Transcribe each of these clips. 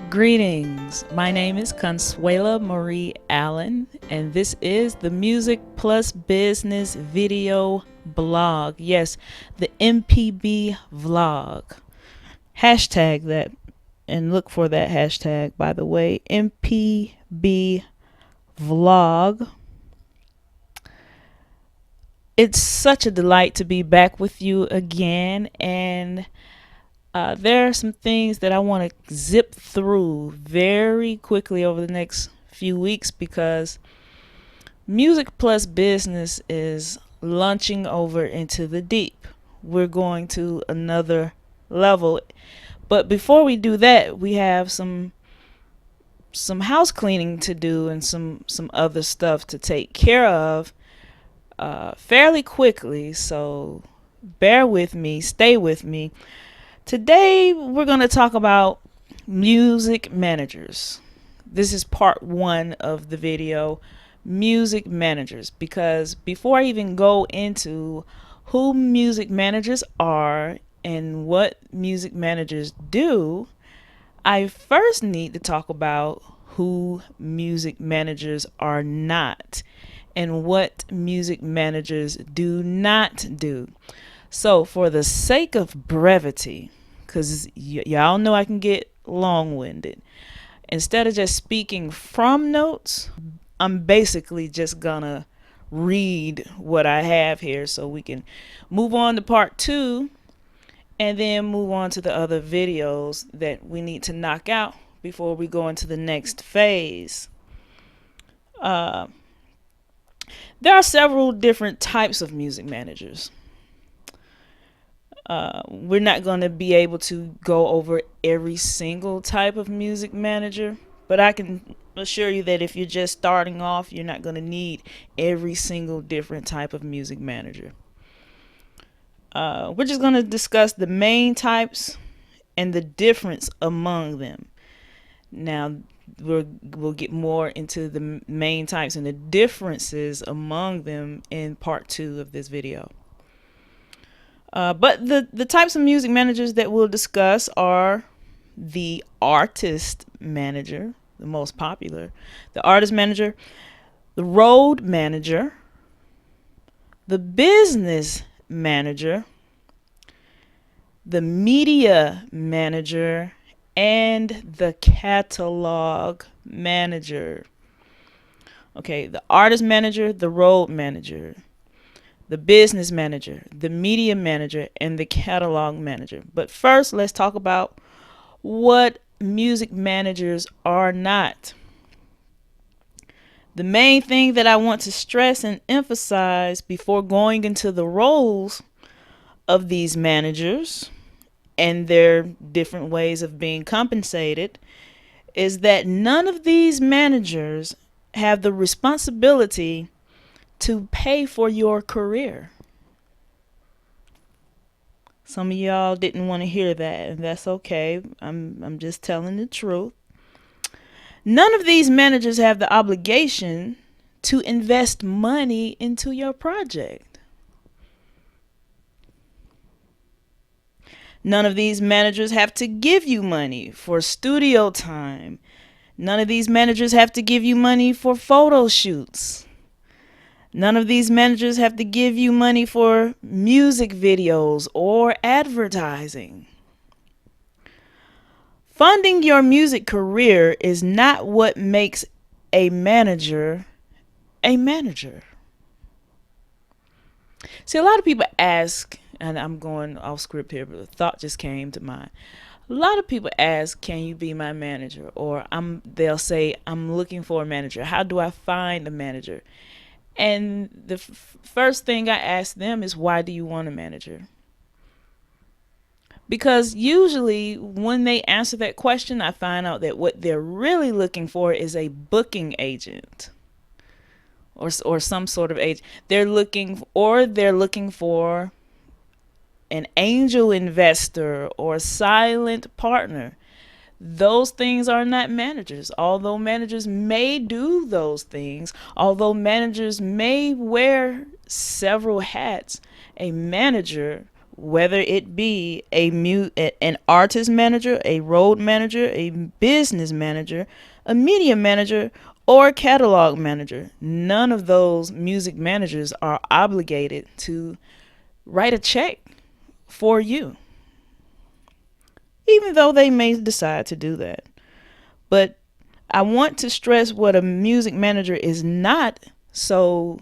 Greetings. My name is Consuela Marie Allen, and this is the Music Plus Business Video Blog. Yes, the MPB vlog. Hashtag that and look for that hashtag, by the way. MPB vlog. It's such a delight to be back with you again, and there are some things that I want to zip through very quickly over the next few weeks because Music Plus Business is launching over into the deep. We're going to another level. But before we do that, we have some house cleaning to do and some other stuff to take care of fairly quickly. So bear with me, stay with me. Today, we're going to talk about music managers. This is part one of the video, music managers, because before I even go into who music managers are and what music managers do, I first need to talk about who music managers are not and what music managers do not do. So, for the sake of brevity, because y'all know I can get long-winded, instead of just speaking from notes, I'm basically just gonna read what I have here so we can move on to part two and then move on to the other videos that we need to knock out before we go into the next phase. There are several different types of music managers. We're not going to be able to go over every single type of music manager, but I can assure you that if you're just starting off, you're not going to need every single different type of music manager. We're just going to discuss the main types and the difference among them. Now, we'll get more into the main types and the differences among them in part two of this video. But the types of music managers that we'll discuss are the artist manager, the most popular, the artist manager, the road manager, the business manager, the media manager, and the catalog manager. Okay, the artist manager, the road manager, the business manager, the media manager, and the catalog manager. But first, let's talk about what music managers are not. The main thing that I want to stress and emphasize before going into the roles of these managers and their different ways of being compensated is that none of these managers have the responsibility to pay for your career. Some of y'all didn't want to hear that, and that's okay. I'm just telling the truth. None of these managers have the obligation to invest money into your project. None of these managers have to give you money for studio time. None of these managers have to give you money for photo shoots. None of these managers have to give you money for music videos or advertising. Funding your music career is not what makes a manager a manager. See, a lot of people ask, and I'm going off script here, but a thought just came to mind. A lot of people ask, can you be my manager? Or they'll say, I'm looking for a manager. How do I find a manager? And the first thing I ask them is, why do you want a manager? Because usually when they answer that question, I find out that what they're really looking for is a booking agent or some sort of agent. They're looking for an angel investor or a silent partner. Those things are not managers. Although managers may do those things, although managers may wear several hats, a manager whether it be an artist manager, a road manager, a business manager, a media manager, or a catalog manager. None of those music managers are obligated to write a check for you, even though they may decide to do that. But I want to stress what a music manager is not, so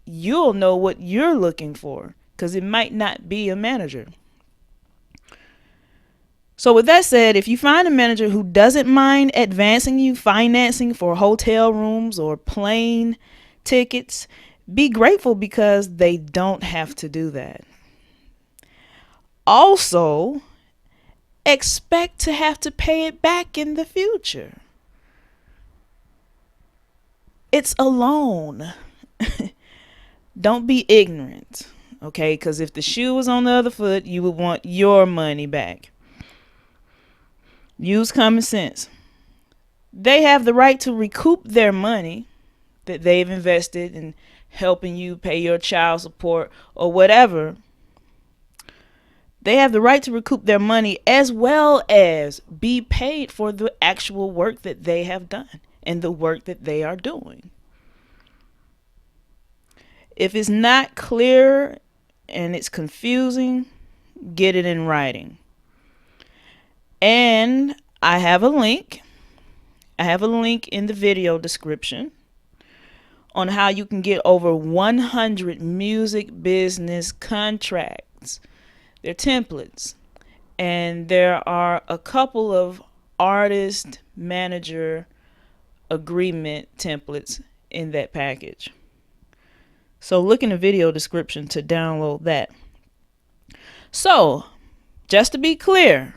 you'll know what you're looking for, because it might not be a manager. So with that said, if you find a manager who doesn't mind advancing you financing for hotel rooms or plane tickets, be grateful, because they don't have to do that. Also, expect to have to pay it back in the future. It's a loan. Don't be ignorant, okay? Because if the shoe was on the other foot, you would want your money back. Use common sense. They have the right to recoup their money that they've invested in helping you pay your child support or whatever. They have the right to recoup their money, as well as be paid for the actual work that they have done and the work that they are doing. If it's not clear and it's confusing, get it in writing. And I have a link. I have a link in the video description on how you can get over 100 music business contracts. They're templates. And there are a couple of artist manager agreement templates in that package. So look in the video description to download that. So, just to be clear,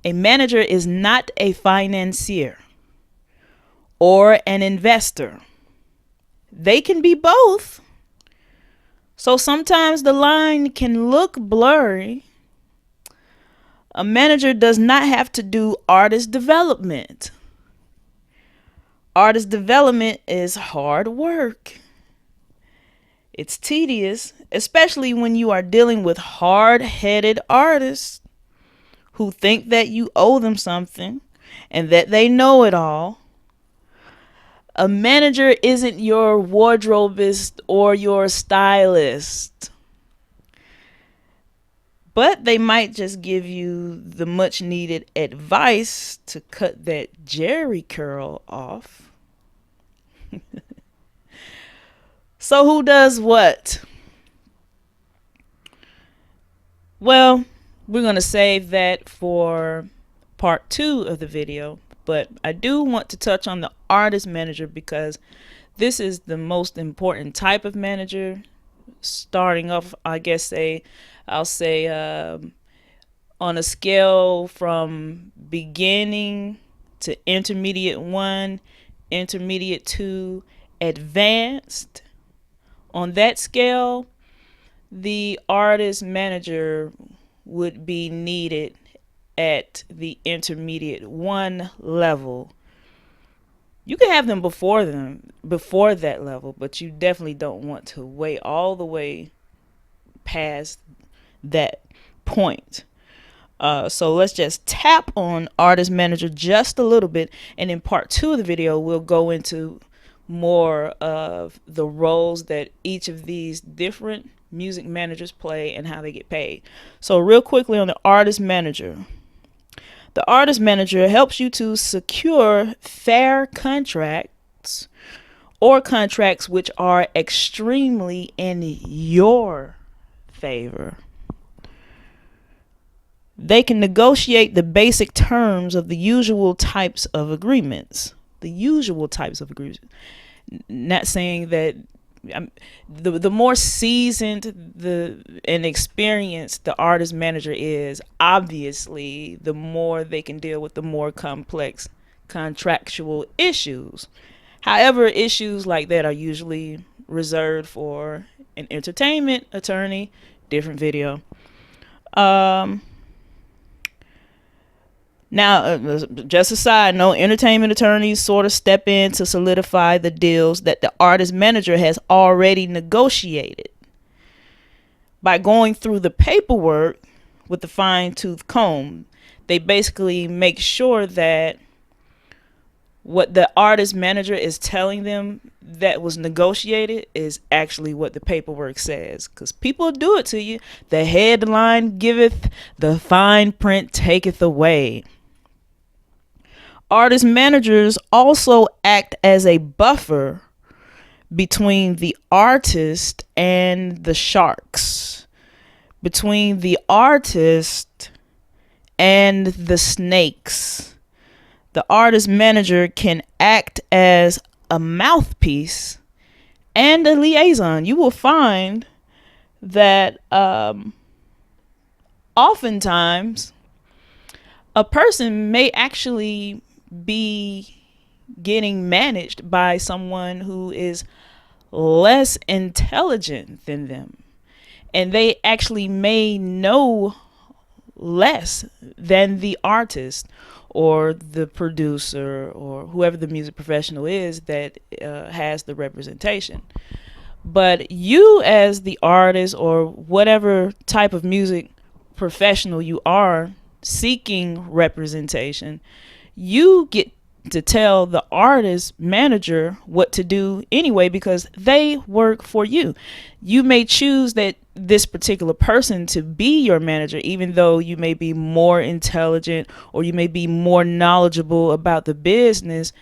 a manager is not a financier or an investor. They can be both. So sometimes the line can look blurry. A manager does not have to do artist development. Artist development is hard work. It's tedious, especially when you are dealing with hard-headed artists who think that you owe them something and that they know it all. A manager isn't your wardrobeist or your stylist, but they might just give you the much needed advice to cut that jerry curl off. So who does what? Well, we're going to save that for part 2 of the video, but I do want to touch on the artist manager, because this is the most important type of manager. Starting off, I guess I'll say on a scale from beginning to intermediate 1, intermediate 2, advanced. On that scale, the artist manager would be needed at the intermediate 1 level. You can have them before that level, but you definitely don't want to wait all the way past that point. So let's just tap on artist manager just a little bit, and in part 2 of the video we'll go into more of the roles that each of these different music managers play and how they get paid. So real quickly on the artist manager. The artist manager helps you to secure fair contracts or contracts which are extremely in your favor. They can negotiate the basic terms of the usual types of agreements. Not saying that the more seasoned and experienced the artist manager is, obviously the more they can deal with the more complex contractual issues. However, issues like that are usually reserved for an entertainment attorney. Different video. Now, just a side note, entertainment attorneys sort of step in to solidify the deals that the artist manager has already negotiated. by going through the paperwork with the fine-tooth comb, they basically make sure that what the artist manager is telling them that was negotiated is actually what the paperwork says. Because people do it to you. The headline giveth, the fine print taketh away. Artist managers also act as a buffer between the artist and the sharks, between the artist and the snakes. The artist manager can act as a mouthpiece and a liaison. You will find that oftentimes a person may actually be getting managed by someone who is less intelligent than them, and they actually may know less than the artist or the producer or whoever the music professional is that has the representation. But you, as the artist or whatever type of music professional you are seeking representation, you get to tell the artist manager what to do anyway, because they work for you. You may choose that this particular person to be your manager, even though you may be more intelligent or you may be more knowledgeable about the business,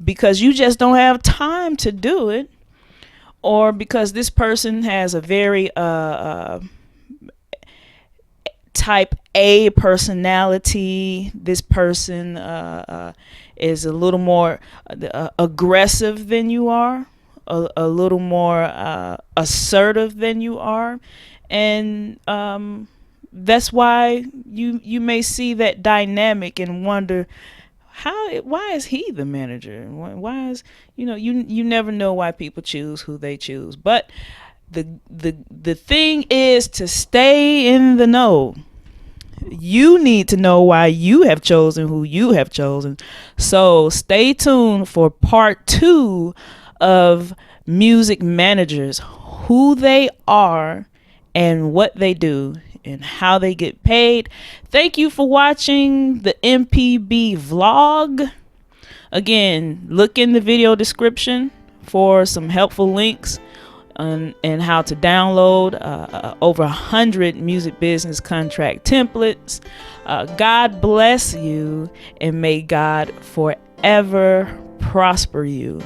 because you just don't have time to do it, or because this person has a very type A personality. This person is a little more aggressive than you are, a little more assertive than you are, and that's why you may see that dynamic and wonder why is he the manager? Why is you never know why people choose who they choose. But the thing is to stay in the know. You need to know why you have chosen who you have chosen. So stay tuned for part 2 of music managers, who they are and what they do and how they get paid. Thank you for watching the MPB vlog. Again, look in the video description for some helpful links and how to download over 100 music business contract templates. God bless you, and may God forever prosper you.